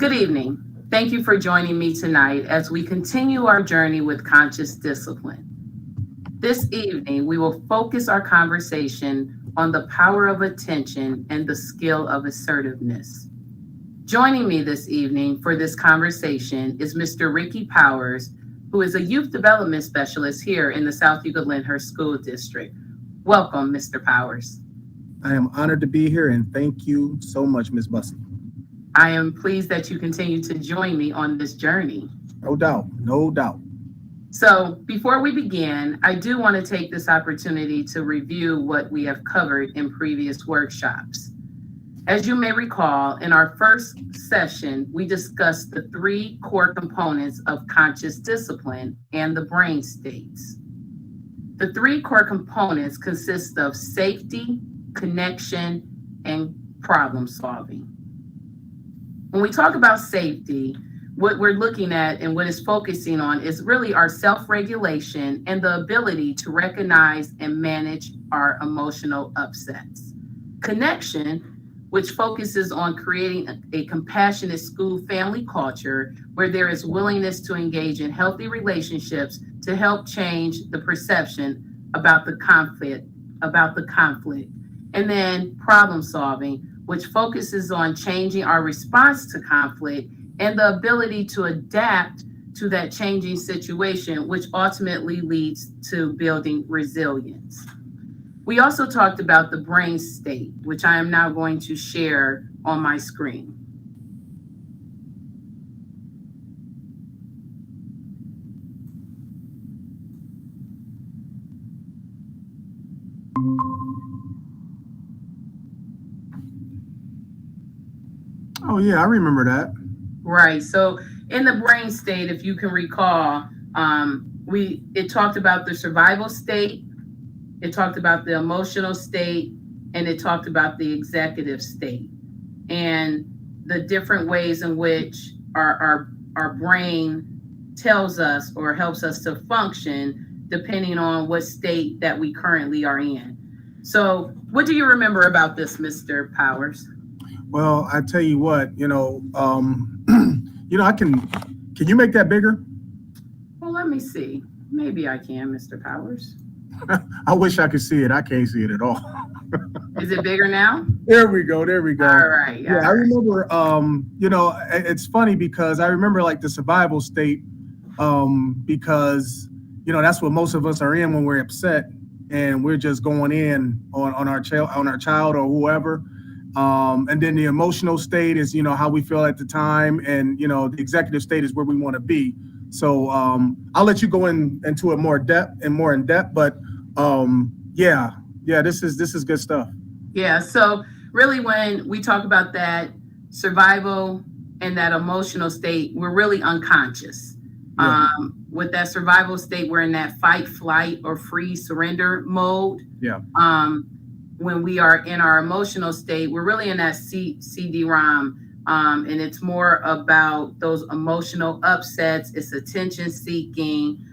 Good evening. Thank you for joining me tonight as we continue our journey with conscious discipline. This evening, we will focus our conversation on the power of attention and the skill of assertiveness. Joining me this evening for this conversation is Mr. Ricky Powers, who is a youth development specialist here in the South Euclid-Lyndhurst School District. Welcome, Mr. Powers. I am honored to be here, and thank you so much, Ms. Bussey. I am pleased that you continue to join me on this journey. No doubt, no doubt. So before we begin, I do want to take this opportunity to review what we have covered in previous workshops. As you may recall, in our first session, we discussed the three core components of conscious discipline and the brain states. The three core components consist of safety, connection, and problem solving. When we talk about safety, what we're looking at and what it's focusing on is really our self-regulation and the ability to recognize and manage our emotional upsets. Connection, which focuses on creating a compassionate school family culture where there is willingness to engage in healthy relationships to help change the perception about the conflict. And then problem solving, which focuses on changing our response to conflict and the ability to adapt to that changing situation, which ultimately leads to building resilience. We also talked about the brain state, which I am now going to share on my screen. Oh yeah, I remember that. Right. So in the brain state, if you can recall, it talked about the survival state, it talked about the emotional state, and it talked about the executive state, and the different ways in which our brain tells us or helps us to function depending on what state that we currently are in. So what do you remember about this, Mr. Powers? Well, I tell you what, can you make that bigger? Well, let me see. Maybe I can, Mr. Powers. I wish I could see it. I can't see it at all. Is it bigger now? There we go. All right. Yeah, I remember, it's funny because I remember like the survival state, because, that's what most of us are in when we're upset and we're just going in on our child or whoever. And then the emotional state is, how we feel at the time. And, the executive state is where we want to be. So I'll let you go into it more in depth. But this is good stuff. Yeah. So really, when we talk about that survival and that emotional state, we're really unconscious. Yeah. With that survival state, we're in that fight, flight, or freeze, surrender mode. Yeah. When we are in our emotional state, we're really in that CD-ROM, and it's more about those emotional upsets. It's attention seeking.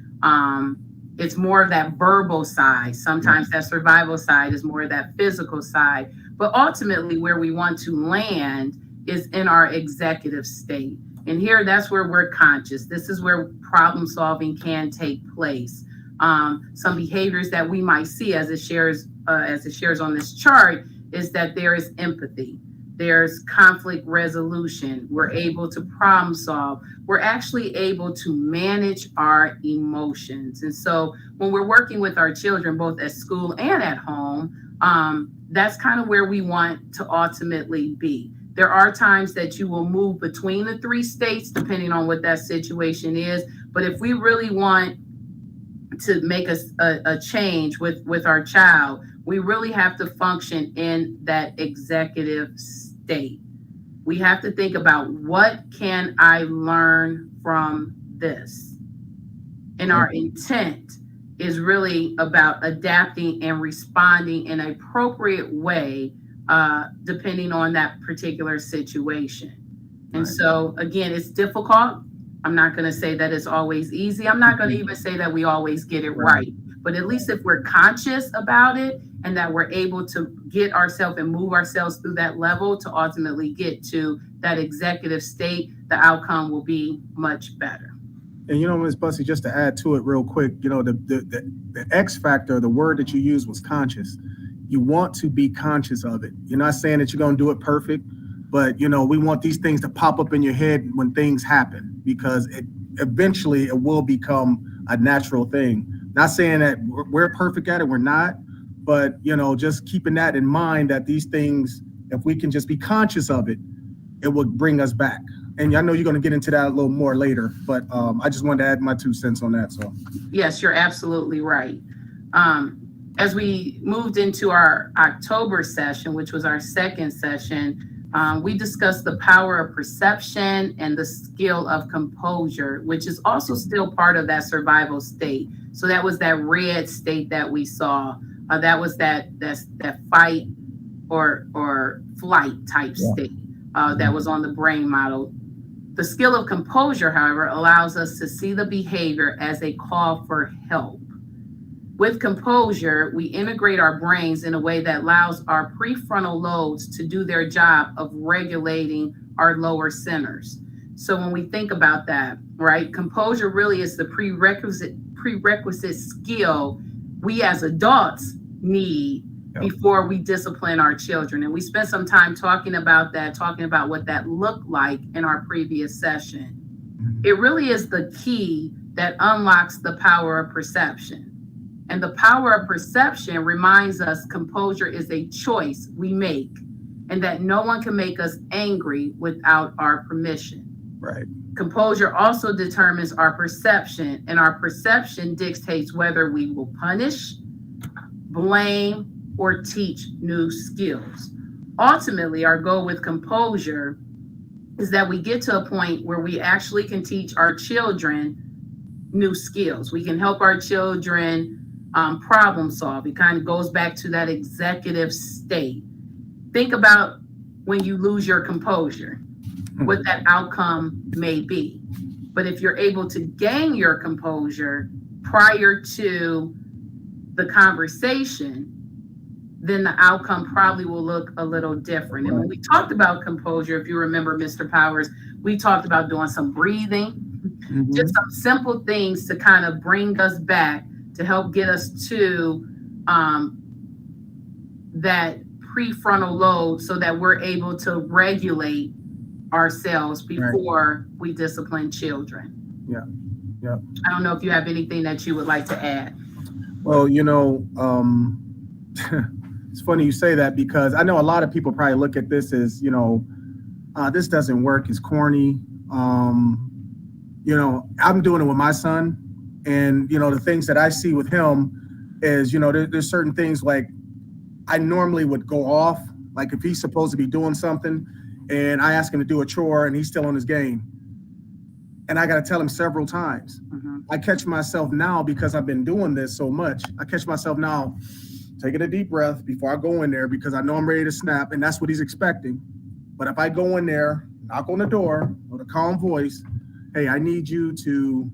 It's more of that verbal side. Sometimes that survival side is more of that physical side. But ultimately, where we want to land is in our executive state. And here, that's where we're conscious. This is where problem solving can take place. Some behaviors that we might see as it shares on this chart is that there is empathy, there's conflict resolution, we're able to problem solve, we're actually able to manage our emotions. And so when we're working with our children, both at school and at home, that's kind of where we want to ultimately be. There are times that you will move between the three states, depending on what that situation is. But if we really want to make a change with our child, we really have to function in that executive state. We have to think about, what can I learn from this? And our intent is really about adapting and responding in an appropriate way, depending on that particular situation. And so, again, it's difficult. I'm not going to say that it's always easy. I'm not going to even say that we always get it right. But at least if we're conscious about it and that we're able to get ourselves and move ourselves through that level to ultimately get to that executive state, the outcome will be much better. And Ms. Bussy, just to add to it real quick, the X factor, the word that you used was conscious. You want to be conscious of it. You're not saying that you're going to do it perfect, but we want these things to pop up in your head when things happen, because eventually it will become a natural thing. Not saying that we're perfect at it, we're not, but just keeping that in mind, that these things, if we can just be conscious of it, it will bring us back. And I know you're going to get into that a little more later, but I just wanted to add my 2 cents on that. So yes, you're absolutely right. As we moved into our October session, which was our second session, we discussed the power of perception and the skill of composure, which is also still part of that survival state. So that was that red state that we saw. That was that fight or flight type state that was on the brain model. The skill of composure, however, allows us to see the behavior as a call for help. With composure, we integrate our brains in a way that allows our prefrontal lobes to do their job of regulating our lower centers. So when we think about that, right, composure really is the prerequisite skill we as adults need before we discipline our children. And we spent some time talking about what that looked like in our previous session. It really is the key that unlocks the power of perception. And the power of perception reminds us composure is a choice we make, and that no one can make us angry without our permission. Right. Composure also determines our perception, and our perception dictates whether we will punish, blame, or teach new skills. Ultimately, our goal with composure is that we get to a point where we actually can teach our children new skills. We can help our children problem solve. It kind of goes back to that executive state. Think about when you lose your composure, what that outcome may be. But if you're able to gain your composure prior to the conversation, then the outcome probably will look a little different. And when we talked about composure, if you remember, Mr. Powers, we talked about doing some breathing, just some simple things to kind of bring us back, to help get us to that prefrontal lobe so that we're able to regulate ourselves before we discipline children. Yeah. I don't know if you have anything that you would like to add. Well, it's funny you say that, because I know a lot of people probably look at this as, this doesn't work, it's corny. I'm doing it with my son. And, the things that I see with him is, there's certain things like I normally would go off, like if he's supposed to be doing something and I ask him to do a chore and he's still on his game. And I got to tell him several times. I catch myself now, because I've been doing this so much, I catch myself now taking a deep breath before I go in there, because I know I'm ready to snap, and that's what he's expecting. But if I go in there, knock on the door with a calm voice, hey, I need you to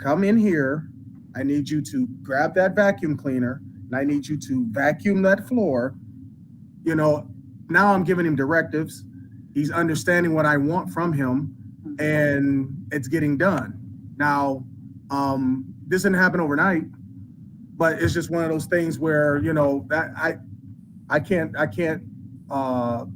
come in here. I need you to grab that vacuum cleaner, and I need you to vacuum that floor. Now I'm giving him directives. He's understanding what I want from him, and it's getting done. Now, this didn't happen overnight, but it's just one of those things where, that I can't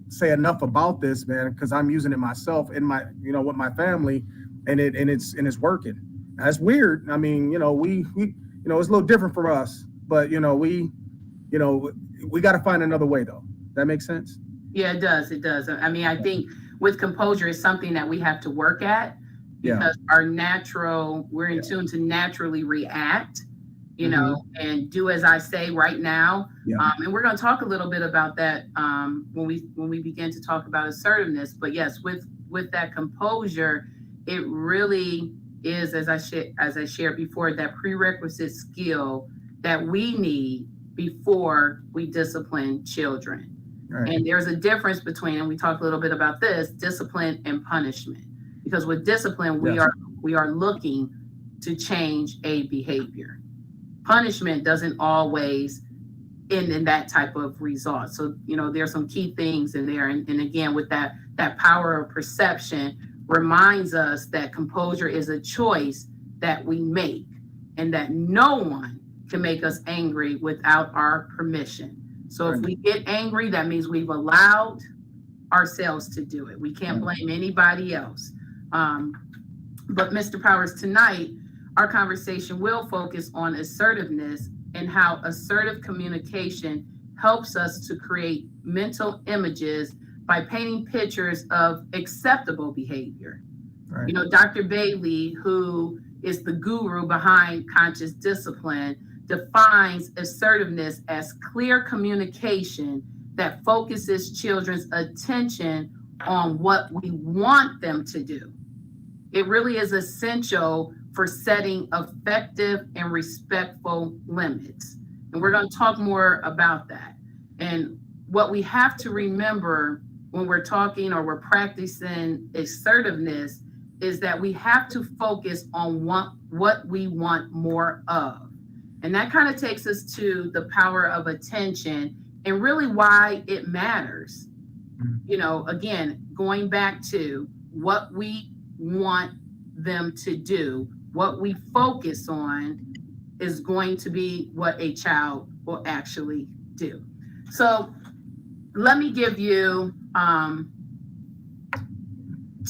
say enough about this, man, because I'm using it myself in my, with my family, and it's working. That's weird. I mean, we it's a little different for us, but we got to find another way, though. That makes sense? Yeah, it does. It does. I mean, I think with composure is something that we have to work at, because we're in tune to naturally react, and do as I say right now. And we're going to talk a little bit about that when we begin to talk about assertiveness. But yes, with that composure, it really is, as I shared before, that prerequisite skill that we need before we discipline children. Right. And there's a difference between, and we talked a little bit about this, discipline and punishment. Because with discipline, we are looking to change a behavior. Punishment doesn't always in that type of result. So, there's some key things in there. And again, with that power of perception reminds us that composure is a choice that we make, and that no one can make us angry without our permission. So if we get angry, that means we've allowed ourselves to do it. We can't blame anybody else. But Mr. Powers, tonight, our conversation will focus on assertiveness and how assertive communication helps us to create mental images by painting pictures of acceptable behavior. Right. Dr. Bailey, who is the guru behind conscious discipline, defines assertiveness as clear communication that focuses children's attention on what we want them to do. It really is essential for setting effective and respectful limits. And we're going to talk more about that. And what we have to remember when we're talking or we're practicing assertiveness is that we have to focus on what we want more of. And that kind of takes us to the power of attention and really why it matters. Again, going back to what we want them to do, what we focus on is going to be what a child will actually do. So let me give you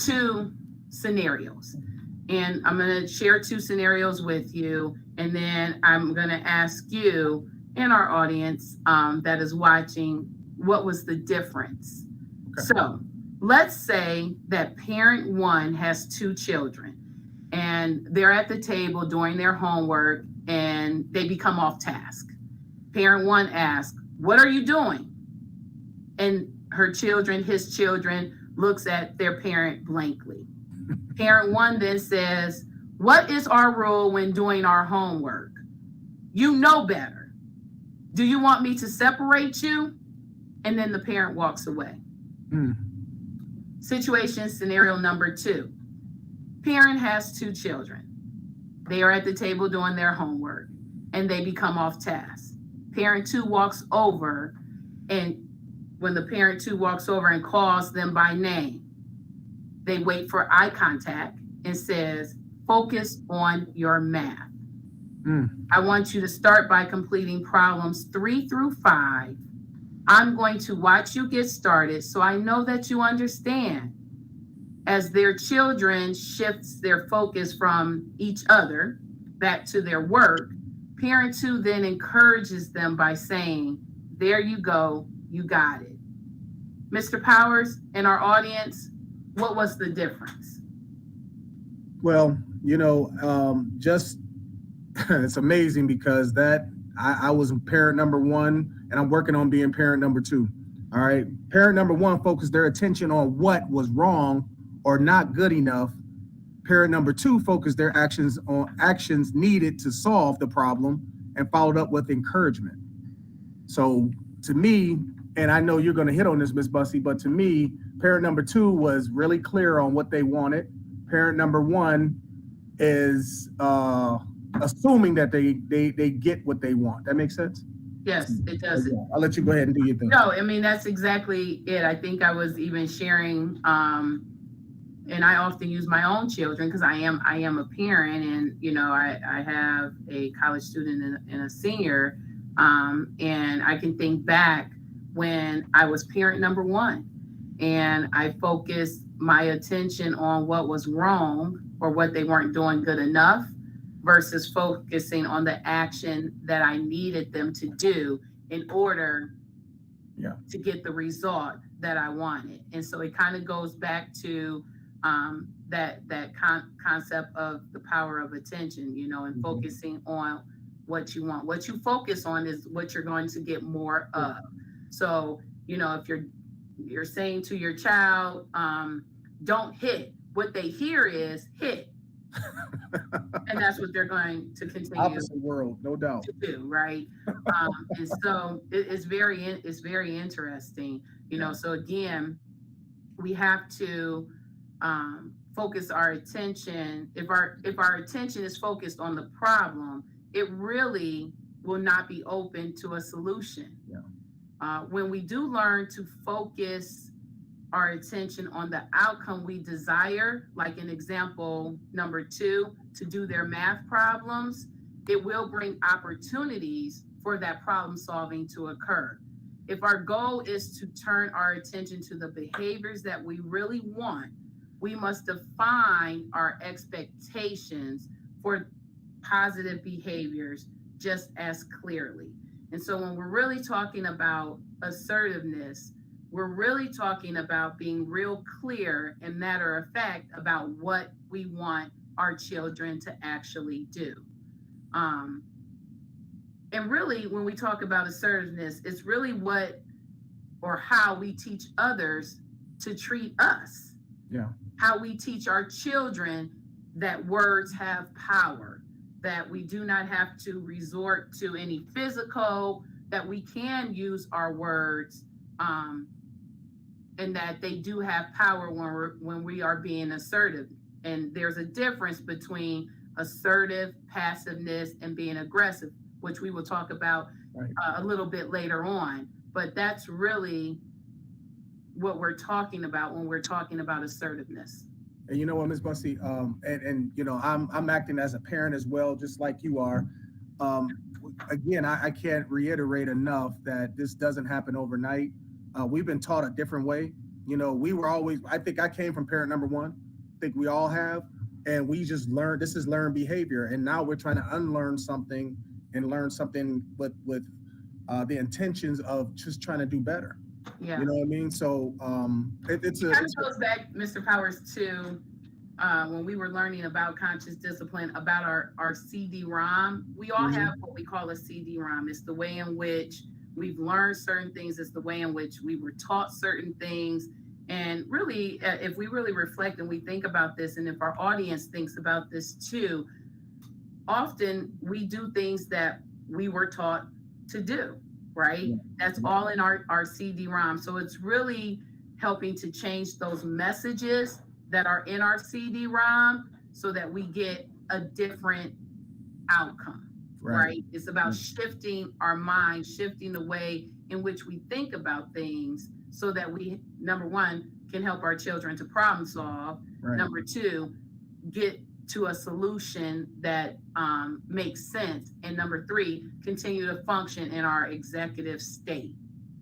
two scenarios. And I'm going to share two scenarios with you. And then I'm going to ask you and our audience that is watching, what was the difference? Okay. So let's say that parent one has two children and they're at the table doing their homework and they become off task. Parent one asks, "What are you doing?" And his children looks at their parent blankly. Parent one then says, "What is our rule when doing our homework? You know better. Do you want me to separate you?" And then the parent walks away. Situation scenario number two. Parent has two children. They are at the table doing their homework and they become off task. Parent two walks over, and when the parent two walks over and calls them by name, they wait for eye contact and says, "Focus on your math. I want you to start by completing problems 3 through 5. I'm going to watch you get started so I know that you understand." As their children shifts their focus from each other back to their work, parent two then encourages them by saying, "There you go, you got it." Mr. Powers and our audience, what was the difference? Well, just it's amazing because I was parent number one and I'm working on being parent number two. All right. Parent number one focused their attention on what was wrong or not good enough. Parent number two focused their actions on actions needed to solve the problem and followed up with encouragement. So to me, and I know you're going to hit on this, Miss Bussy, but to me, parent number two was really clear on what they wanted. Parent number one is assuming that they get what they want. That makes sense? Yes, it does. I'll let you go ahead and do your thing. No, I mean, that's exactly it. I think I was even sharing, and I often use my own children because I am a parent, and I have a college student and a senior, and I can think back when I was parent number one, and I focused my attention on what was wrong or what they weren't doing good enough, versus focusing on the action that I needed them to do in order to get the result that I wanted. And so it kind of goes back to that concept of the power of attention, and focusing on what you want. What you focus on is what you're going to get more of. So, if you're saying to your child, "Don't hit," what they hear is "hit." And that's what they're going to continue. Opposite world, no doubt. To do, right? And so it's very interesting, So again, we have to focus our attention. If our attention is focused on the problem, it really will not be open to a solution. When we do learn to focus our attention on the outcome we desire, like in example number 2, to do their math problems, it will bring opportunities for that problem solving to occur. If our goal is to turn our attention to the behaviors that we really want, we must define our expectations for positive behaviors just as clearly. And so when we're really talking about assertiveness, we're really talking about being real clear and matter of fact about what we want our children to actually do. And really, when we talk about assertiveness, it's really what or how we teach others to treat us. How we teach our children that words have power, that we do not have to resort to any physical, that we can use our words, and that they do have power when we are being assertive. And there's a difference between assertive, passiveness, and being aggressive, which we will talk about a little bit later on. But that's really what we're talking about when we're talking about assertiveness. And you know what, Ms. Bussey, and you know, I'm acting as a parent as well, just like you are. Again, I can't reiterate enough that this doesn't happen overnight. We've been taught a different way. You know, we were always, I think I came from parent number 1. I think we all have. And we just learned, this is learned behavior. And now we're trying to unlearn something and learn something with the intentions of just trying to do better. Yeah. You know what I mean? So it kind of goes back, Mr. Powers, to when we were learning about conscious discipline, about our CD-ROM. We all have what we call a CD-ROM. It's the way in which we've learned certain things. It's the way in which we were taught certain things. And really, if we really reflect and we think about this, and if our audience thinks about this too, often we do things that we were taught to do, right? That's all in our CD-ROM. So it's really helping to change those messages that are in our CD-ROM so that we get a different outcome, right? It's about shifting our mind, shifting the way in which we think about things so that we, number 1, can help our children to problem solve. Number 2, get to a solution that makes sense. And number 3, continue to function in our executive state,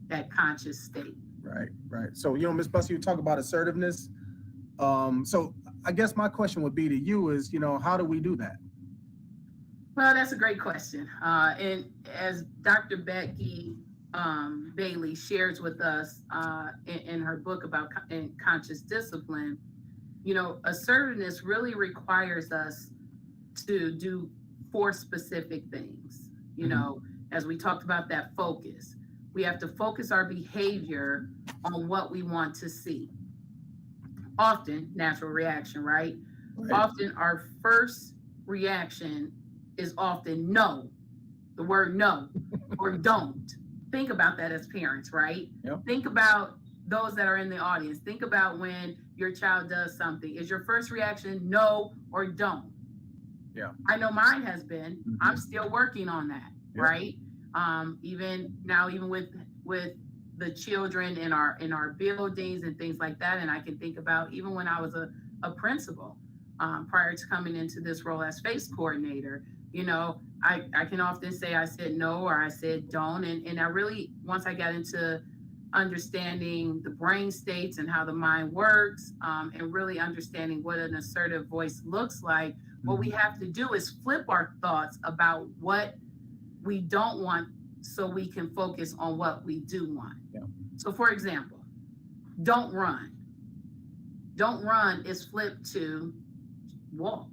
that conscious state. Right. So, you know, Ms. Bussey, you talk about assertiveness. So I guess my question would be to you is, you know, how do we do that? Well, that's a great question. And as Dr. Becky Bailey shares with us in her book about conscious discipline, you know, assertiveness really requires us to do 4 specific things. You know, as we talked about that focus, we have to focus our behavior on what we want to see. Often, natural reaction, right? Often our first reaction is often no, the word no, or don't. Think about that as parents, right? Think about those that are in the audience. Think about when your child does something. Is your first reaction no or don't? I know mine has been. I'm still working on that, right? Even now, even with the children in our buildings and things like that. And I can think about even when I was a principal, prior to coming into this role as FACE coordinator, you know, I can often say I said no or I said don't. And I really, once I got into understanding the brain states and how the mind works, and really understanding what an assertive voice looks like, what we have to do is flip our thoughts about what we don't want so we can focus on what we do want. So for example, don't run. Don't run is flipped to walk.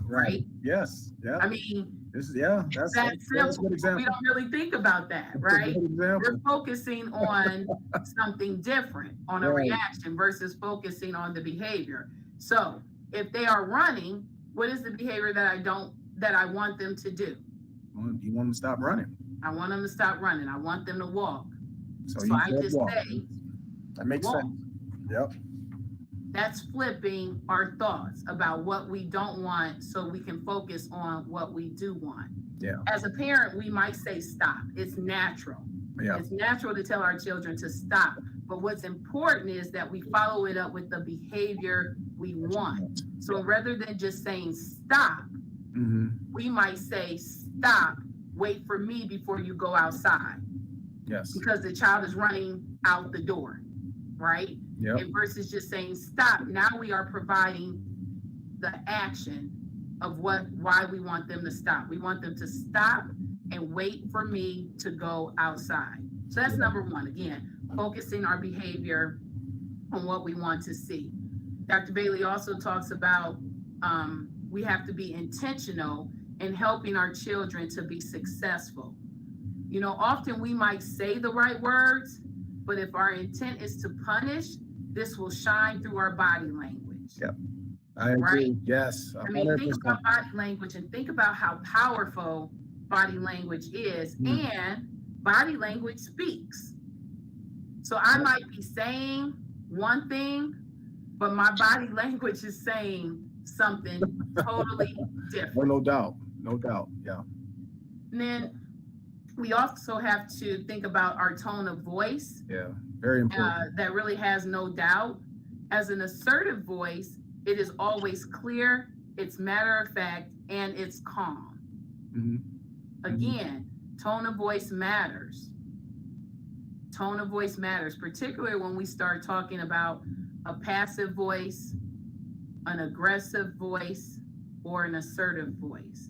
Right? Yes. I mean, that's simple. That's a good example. We don't really think about that, right? We're focusing on something different, on a reaction versus focusing on the behavior. So if they are running, what is the behavior that I want them to do? Well, you want them to stop running. I want them to stop running. I want them to walk. So I just walk. say, that makes walk. sense. That's flipping our thoughts about what we don't want so we can focus on what we do want. Yeah. As a parent, we might say stop. It's natural. Yeah. It's natural to tell our children to stop. But what's important is that we follow it up with the behavior we want. So rather than just saying stop, we might say stop, wait for me before you go outside. Yes. Because the child is running out the door, right? Yep. And versus just saying stop, now we are providing the action of why we want them to stop. We want them to stop and wait for me to go outside. So that's number one. Again, focusing our behavior on what we want to see. Dr. Bailey also talks about we have to be intentional in helping our children to be successful. You know, often we might say the right words, but if our intent is to punish, this will shine through our body language. Yep. I agree. Right? Yes. 100%. I mean, think about body language and think about how powerful body language is, and body language speaks. So I might be saying one thing, but my body language is saying something totally different. Well, no doubt. No doubt. Yeah. And then we also have to think about our tone of voice. Yeah, very important. That really has no doubt. As an assertive voice, it is always clear, it's matter of fact, and it's calm. Again, tone of voice matters. Tone of voice matters, particularly when we start talking about a passive voice, an aggressive voice, or an assertive voice.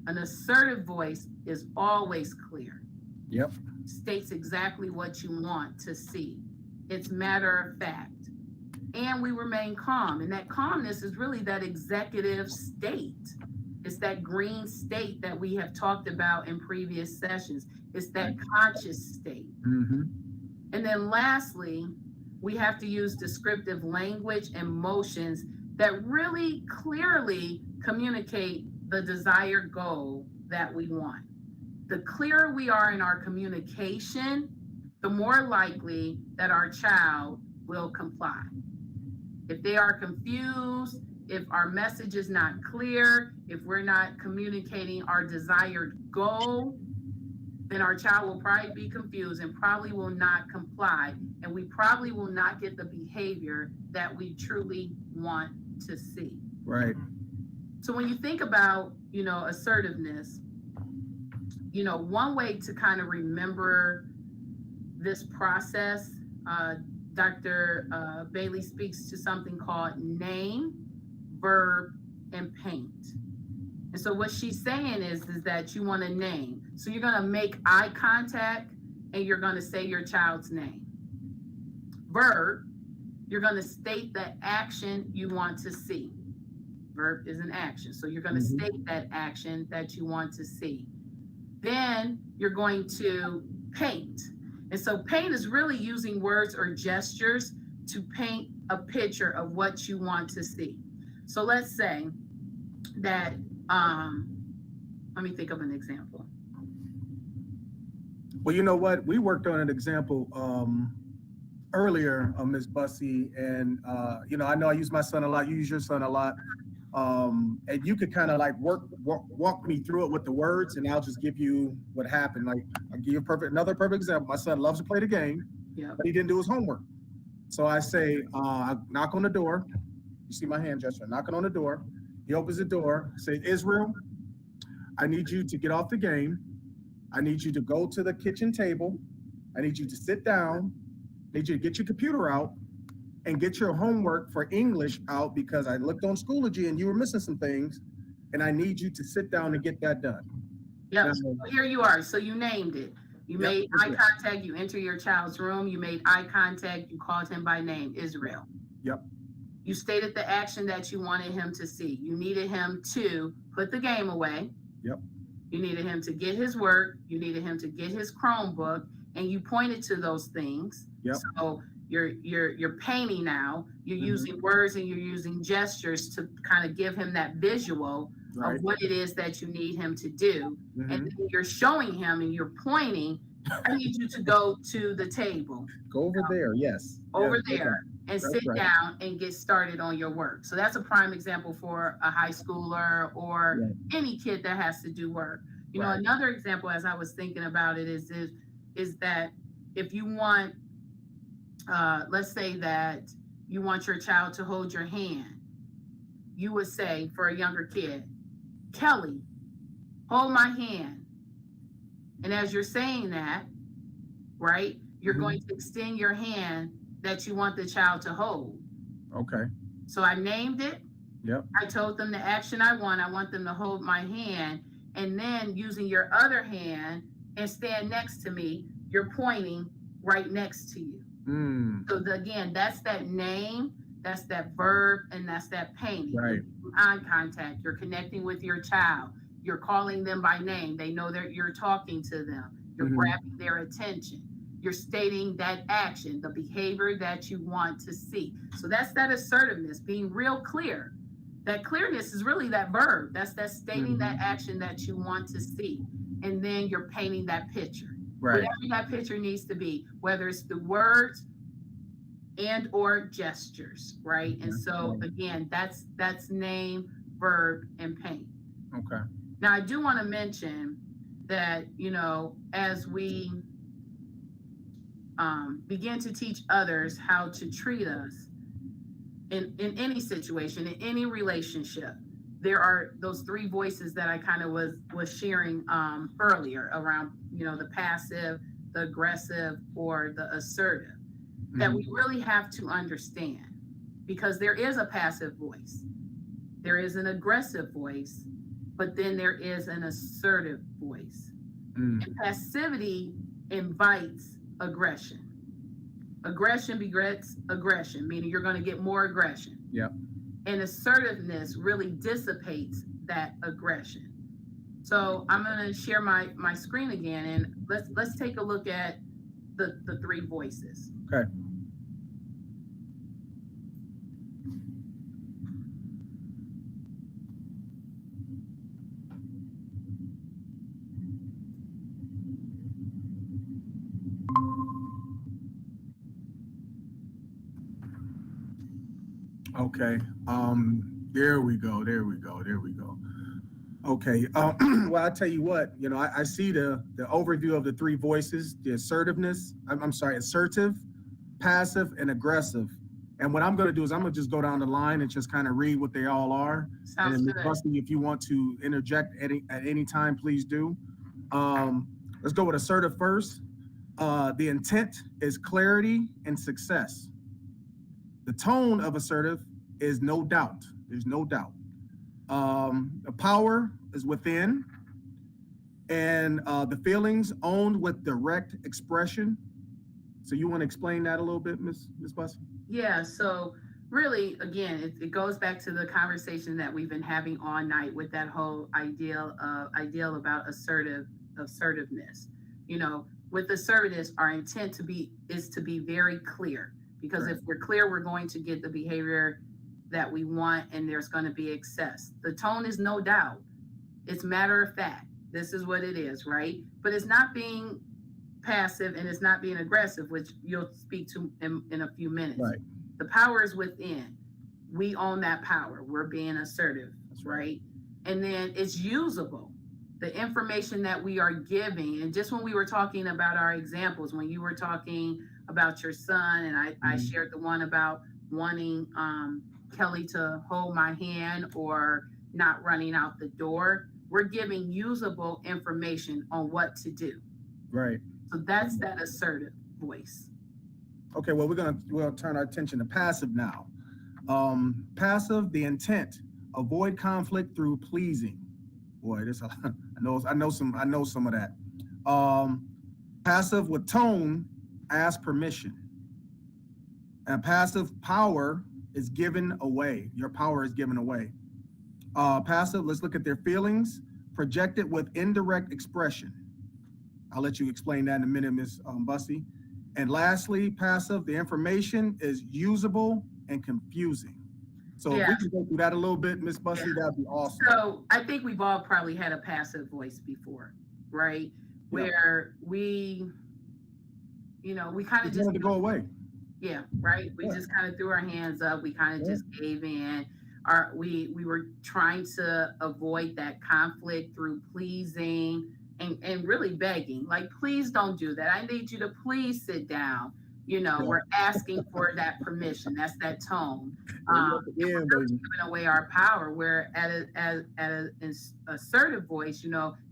An assertive voice is always clear. Yep. States exactly what you want to see. It's matter of fact. And we remain calm. And that calmness is really that executive state. It's that green state that we have talked about in previous sessions. It's that conscious state. And then lastly, we have to use descriptive language and motions that really clearly communicate the desired goal that we want. The clearer we are in our communication, the more likely that our child will comply. If they are confused, if our message is not clear, if we're not communicating our desired goal, then our child will probably be confused and probably will not comply. And we probably will not get the behavior that we truly want to see. Right. So when you think about, assertiveness, one way to kind of remember this process, Dr. Bailey speaks to something called name, verb, and paint. And so what she's saying is that you want to name. So you're going to make eye contact and you're going to say your child's name. Verb, you're going to state the action you want to see. Verb is an action. So you're going to state that action that you want to see. Then you're going to paint. And so paint is really using words or gestures to paint a picture of what you want to see. So let's say that, let me think of an example. Well, you know what? We worked on an example earlier, Ms. Bussey, and I know I use my son a lot. You use your son a lot, and you could kind of like walk me through it with the words, and I'll just give you what happened. Like I'll give you another perfect example. My son loves to play the game, but he didn't do his homework. So I say, I knock on the door. You see my hand gesture, knocking on the door. He opens the door. Say, Israel, I need you to get off the game. I need you to go to the kitchen table. I need you to sit down. I need you to get your computer out and get your homework for English out because I looked on Schoology and you were missing some things. And I need you to sit down and get that done. Yeah, so here you are. So you named it. You made eye contact. You enter your child's room. You made eye contact. You called him by name, Israel. Yep. You stated the action that you wanted him to see. You needed him to put the game away. Yep. You needed him to get his work. You needed him to get his Chromebook, and you pointed to those things. Yep. So you're painting now. You're using words and you're using gestures to kind of give him that visual of what it is that you need him to do. And then you're showing him and you're pointing. I need you to go to the table. Go over there. Yes. Over there. And sit down and get started on your work. So that's a prime example for a high schooler or any kid that has to do work. You know, another example, as I was thinking about it, is that if you want, let's say that you want your child to hold your hand, you would say for a younger kid, Kelly, hold my hand. And as you're saying that, right, you're going to extend your hand that you want the child to hold. Okay. So I named it. Yep. I told them the action I want them to hold my hand. And then using your other hand and stand next to me, you're pointing right next to you. So again, that's that name, that's that verb, and that's that painting. Right. Eye contact. You're connecting with your child. You're calling them by name. They know that you're talking to them. You're grabbing their attention. You're stating that action, the behavior that you want to see. So that's that assertiveness, being real clear. That clearness is really that verb. That's stating that action that you want to see. And then you're painting that picture. Right. Whatever that picture needs to be, whether it's the words and or gestures, right? And so again, that's name, verb, and paint. Okay. Now I do want to mention that, you know, as we begin to teach others how to treat us in any situation, in any relationship, there are those three voices that I kind of was sharing earlier around, you know, the passive, the aggressive, or the assertive, that we really have to understand, because there is a passive voice, there is an aggressive voice, but then there is an assertive voice. And passivity invites aggression. Aggression begets aggression, meaning you're going to get more aggression. Yep. And assertiveness really dissipates that aggression. So I'm going to share my screen again, and let's take a look at the three voices. Okay. Okay. There we go. Okay. Well, I tell you what, you know, I see the overview of the three voices: the assertiveness. I'm sorry, assertive, passive, and aggressive. And what I'm going to do is I'm going to just go down the line and just kind of read what they all are. Sounds and then, good. Rusty, if you want to interject at any time, please do. Let's go with assertive first. The intent is clarity and success. The tone of assertive is no doubt. There's no doubt. The power is within, and the feelings owned with direct expression. So you want to explain that a little bit, Miss Bussy? Yeah. So really, again, it goes back to the conversation that we've been having all night with that whole ideal about assertiveness. You know, with assertiveness, our intent is to be very clear, because if we're clear, we're going to get the behavior that we want, and there's going to be excess. The tone is no doubt. It's matter of fact. This is what it is, right? But it's not being passive, and it's not being aggressive, which you'll speak to in a few minutes. Right. The power is within. We own that power. We're being assertive. That's right. And then it's usable. The information that we are giving, and just when we were talking about our examples, when you were talking about your son, and I shared the one about wanting Kelly to hold my hand or not running out the door, we're giving usable information on what to do. Right. So that's that assertive voice. Okay, well, we'll turn our attention to passive now. Passive, the intent, avoid conflict through pleasing. Boy, this I know some of that. Passive with tone, ask permission. And passive, power is given away. Your power is given away. Passive, let's look at their feelings, projected with indirect expression. I'll let you explain that in a minute, Ms. Bussy. And lastly, passive, the information is usable and confusing. So if we can go through that a little bit, Ms. Bussy, that'd be awesome. So I think we've all probably had a passive voice before, right? Where we, you know, we kind of just wanted to go away. Yeah, right. We just kind of threw our hands up. We kind of just gave in. we were trying to avoid that conflict through pleasing and really begging, like, please don't do that. I need you to please sit down. Yeah. We're asking for that permission. That's that tone. Yeah, We're really baby. giving away our power. Where at an assertive voice,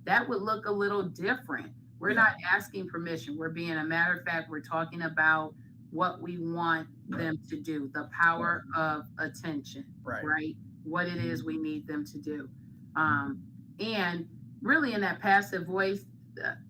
that would look a little different. We're not asking permission. We're being a matter of fact. We're talking about what we want them to do. The power of attention, right? What it is we need them to do, and really in that passive voice,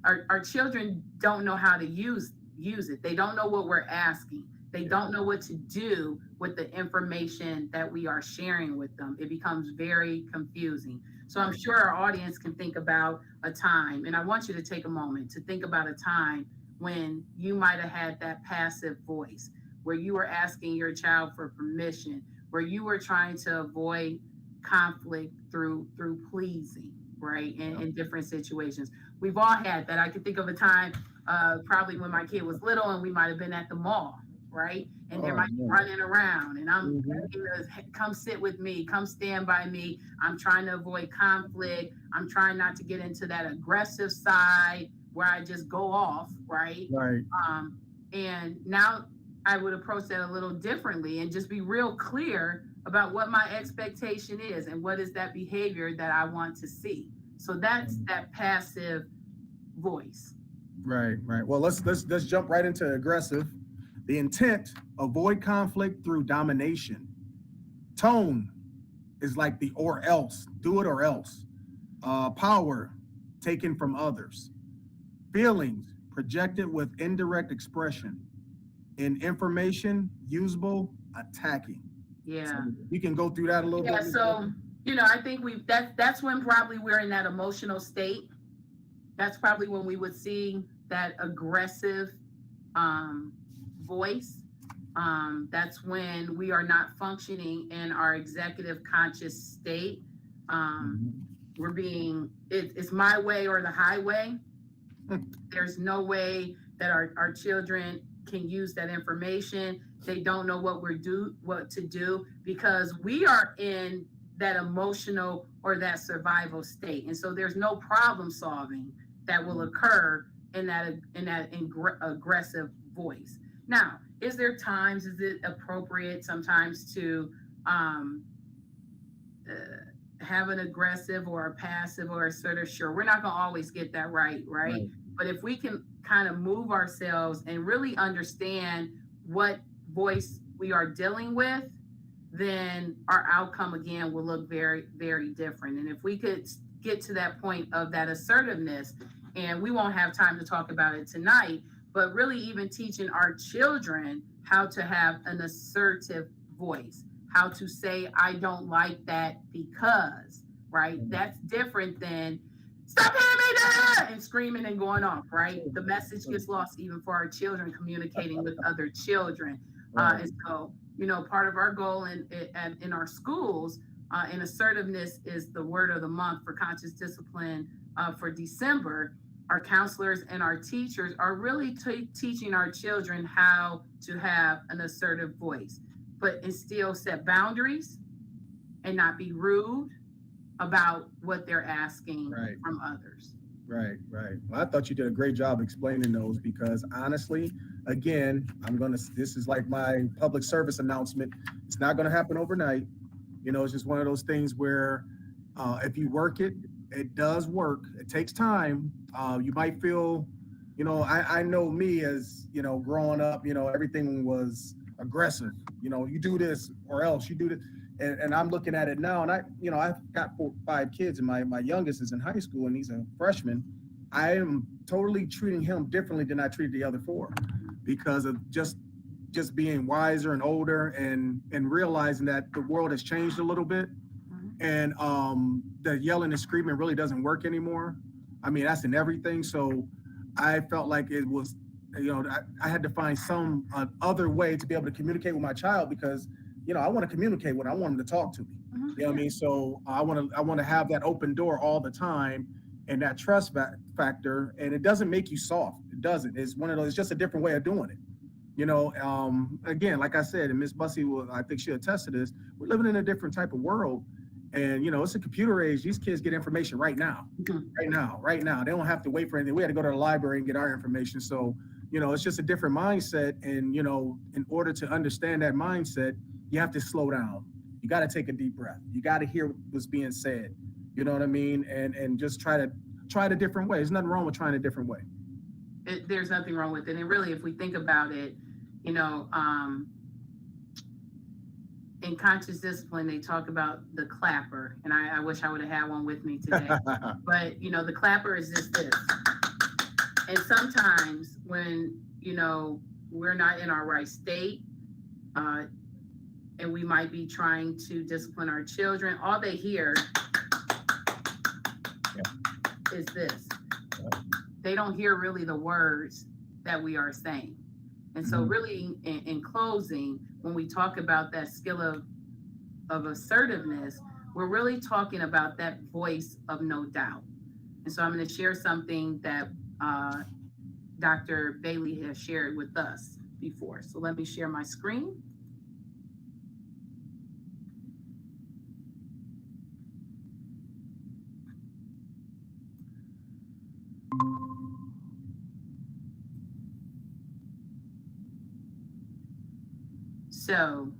our children don't know how to use it. They don't know what we're asking. They don't know what to do with the information that we are sharing with them. It becomes very confusing. So I'm sure our audience can think about a time, and I want you to take a moment to think about a time when you might have had that passive voice, where you were asking your child for permission, where you were trying to avoid conflict through pleasing, right? In different situations. We've all had that. I could think of a time, probably when my kid was little, and we might have been at the mall, right? And they might be running around, and I'm come sit with me, come stand by me. I'm trying to avoid conflict. I'm trying not to get into that aggressive side where I just go off, right? Right. And now I would approach that a little differently and just be real clear about what my expectation is and what is that behavior that I want to see. So that's that passive voice. Right. Well, let's jump right into aggressive. The intent: avoid conflict through domination. Tone is like the or else, do it or else. Power, taken from others. Feelings, projected with indirect expression. In information, usable, attacking. Yeah. So you can go through that a little bit. Yeah. So, I think that's when probably we're in that emotional state. That's probably when we would see that aggressive voice. That's when we are not functioning in our executive conscious state. We're being, it's my way or the highway. There's no way that our children can use that information. They don't know what to do because we are in that emotional or that survival state. And so there's no problem solving that will occur in that aggressive voice. Now, is it appropriate sometimes to have an aggressive or a passive or assertive? Sure, we're not going to always get that right. But if we can kind of move ourselves and really understand what voice we are dealing with, then our outcome again will look very, very different. And if we could get to that point of that assertiveness, and we won't have time to talk about it tonight, but really even teaching our children how to have an assertive voice, how to say, I don't like that because, right? That's different than stop hitting me there and screaming and going off, right? The message gets lost even for our children communicating with other children. And so, part of our goal in our schools in assertiveness is the word of the month for conscious discipline for December. Our counselors and our teachers are really teaching our children how to have an assertive voice, but still set boundaries and not be rude about what they're asking from others. Right. Well, I thought you did a great job explaining those because honestly, again, this is like my public service announcement. It's not going to happen overnight. It's just one of those things where if you work it, it does work. It takes time. You might feel, I know me as, growing up, everything was aggressive. You do this or else you do this. And I'm looking at it now, and I've got 5 kids, and my youngest is in high school, and he's a freshman. I am totally treating him differently than I treated the other 4, because of just being wiser and older, and realizing that the world has changed a little bit, and the yelling and screaming really doesn't work anymore. I mean, that's in everything. So I felt like it was, I had to find some other way to be able to communicate with my child because. I want to communicate with him. I want him to talk to me. You know what I mean? So I want to have that open door all the time and that trust factor. And it doesn't make you soft. It doesn't. It's one of those. It's just a different way of doing it. Again, like I said, and Miss Bussy will, I think she'll attest to this. We're living in a different type of world, and it's a computer age. These kids get information right now, right now. They don't have to wait for anything. We had to go to the library and get our information. So, it's just a different mindset, and in order to understand that mindset, you have to slow down. You got to take a deep breath. You got to hear what's being said. You know what I mean? And just try it a different way. There's nothing wrong with trying a different way. There's nothing wrong with it. And really, if we think about it, in conscious discipline, they talk about the clapper. And I wish I would have had one with me today. But, the clapper is just this. And sometimes when, we're not in our right state, and we might be trying to discipline our children, all they hear is this. They don't hear really the words that we are saying. And so really in closing, when we talk about that skill of assertiveness, we're really talking about that voice of no doubt. And so I'm going to share something that Dr. Bailey has shared with us before. So let me share my screen. So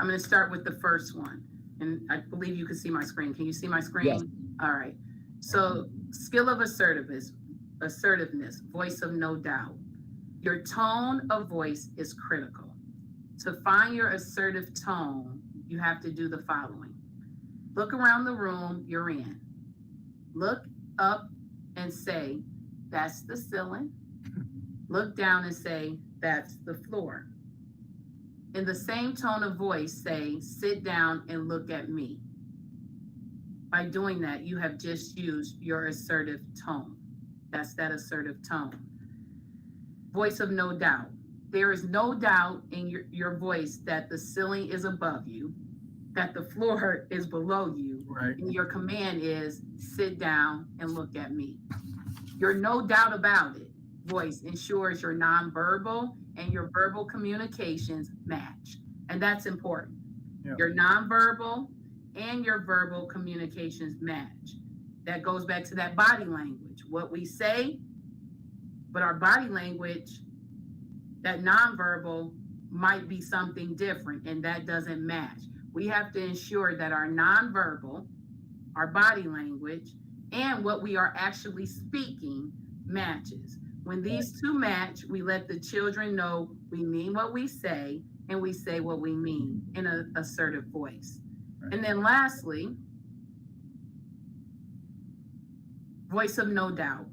I'm going to start with the first one. And I believe you can see my screen. Can you see my screen? Yes. All right. So skill of assertiveness, voice of no doubt. Your tone of voice is critical. To find your assertive tone, you have to do the following. Look around the room you're in. Look up and say, that's the ceiling. Look down and say, that's the floor. In the same tone of voice, say, sit down and look at me. By doing that, you have just used your assertive tone. That's that assertive tone. Voice of no doubt. There is no doubt in your voice that the ceiling is above you, that the floor is below you, right. And your command is sit down and look at me. Your no doubt about it voice ensures your nonverbal and your verbal communications match. And that's important. Yeah. Your nonverbal and your verbal communications match. That goes back to that body language, what we say, but our body language, that nonverbal might be something different, and that doesn't match. We have to ensure that our nonverbal, our body language, and what we are actually speaking matches. When these two match, we let the children know we mean what we say, and we say what we mean in an assertive voice. Right. And then lastly, voice of no doubt.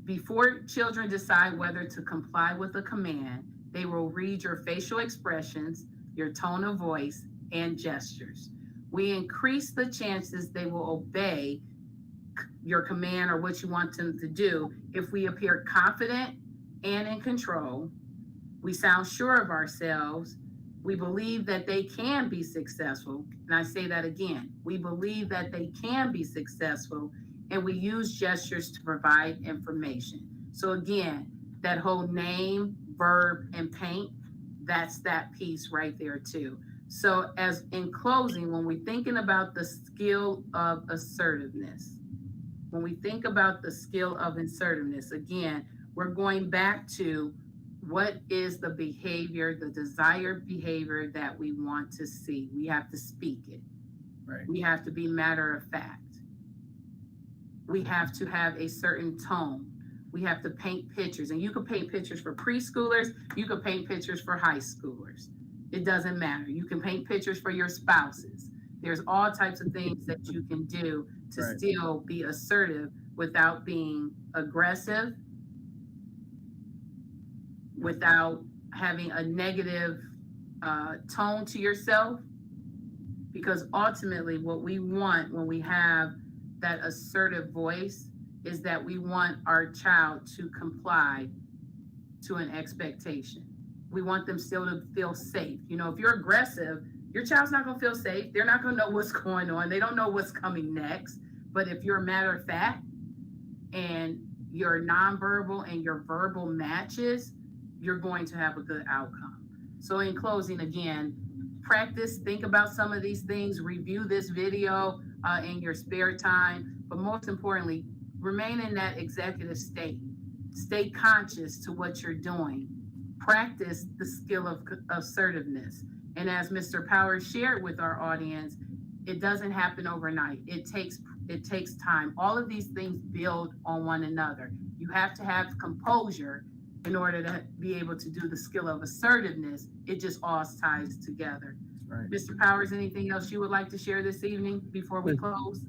Before children decide whether to comply with a command, they will read your facial expressions, your tone of voice, and gestures. We increase the chances they will obey your command or what you want them to do if we appear confident and in control. We sound sure of ourselves. We believe that they can be successful. And I say that again. We believe that they can be successful, and we use gestures to provide information. So again, that whole name, verb, and paint, that's that piece right there too. So as in closing, when we're thinking about the skill of assertiveness, again, we're going back to what is the behavior, the desired behavior that we want to see. We have to speak it. Right. We have to be matter of fact. We have to have a certain tone. We have to paint pictures, and you can paint pictures for preschoolers. You can paint pictures for high schoolers. It doesn't matter. You can paint pictures for your spouses. There's all types of things that you can do to right. still be assertive without being aggressive, without having a negative tone to yourself. Because ultimately what we want when we have that assertive voice is that we want our child to comply to an expectation. We want them still to feel safe. If you're aggressive, your child's not going to feel safe. They're not going to know what's going on. They don't know what's coming next. But if you're a matter of fact and your nonverbal and your verbal matches, you're going to have a good outcome. So in closing, again, practice, think about some of these things, review this video in your spare time, but most importantly, remain in that executive state. Stay conscious to what you're doing. Practice the skill of assertiveness. And as Mr. Powers shared with our audience, it doesn't happen overnight. It takes time. All of these things build on one another. You have to have composure in order to be able to do the skill of assertiveness. It just all ties together. Right. Mr. Powers, anything else you would like to share this evening before we close?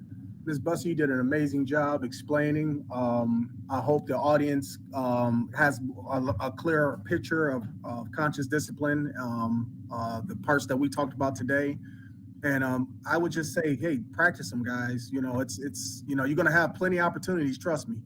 Ms. Bussey, you did an amazing job explaining. I hope the audience has a clearer picture of conscious discipline, the parts that we talked about today. And I would just say, hey, practice them, guys. You know, it's you're going to have plenty of opportunities. Trust me.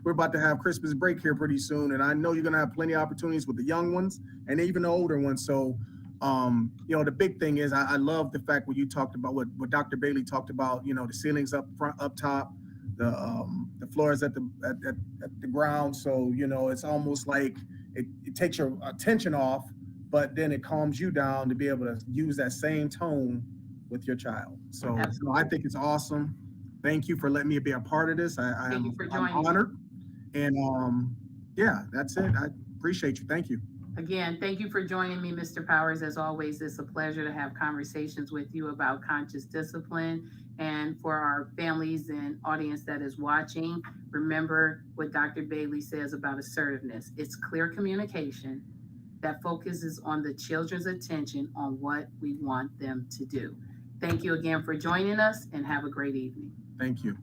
We're about to have Christmas break here pretty soon, and I know you're going to have plenty of opportunities with the young ones and even the older ones. So, the big thing is I love the fact what you talked about, what Dr. Bailey talked about. You know, the ceilings up front, up top, the floors at the ground. So it's almost like it takes your attention off, but then it calms you down to be able to use that same tone with your child. So I think it's awesome. Thank you for letting me be a part of this. I'm honored. And that's it. I appreciate you. Thank you. Again, thank you for joining me, Mr. Powers. As always, it's a pleasure to have conversations with you about conscious discipline. And for our families and audience that is watching, remember what Dr. Bailey says about assertiveness. It's clear communication that focuses on the children's attention on what we want them to do. Thank you again for joining us, and have a great evening. Thank you.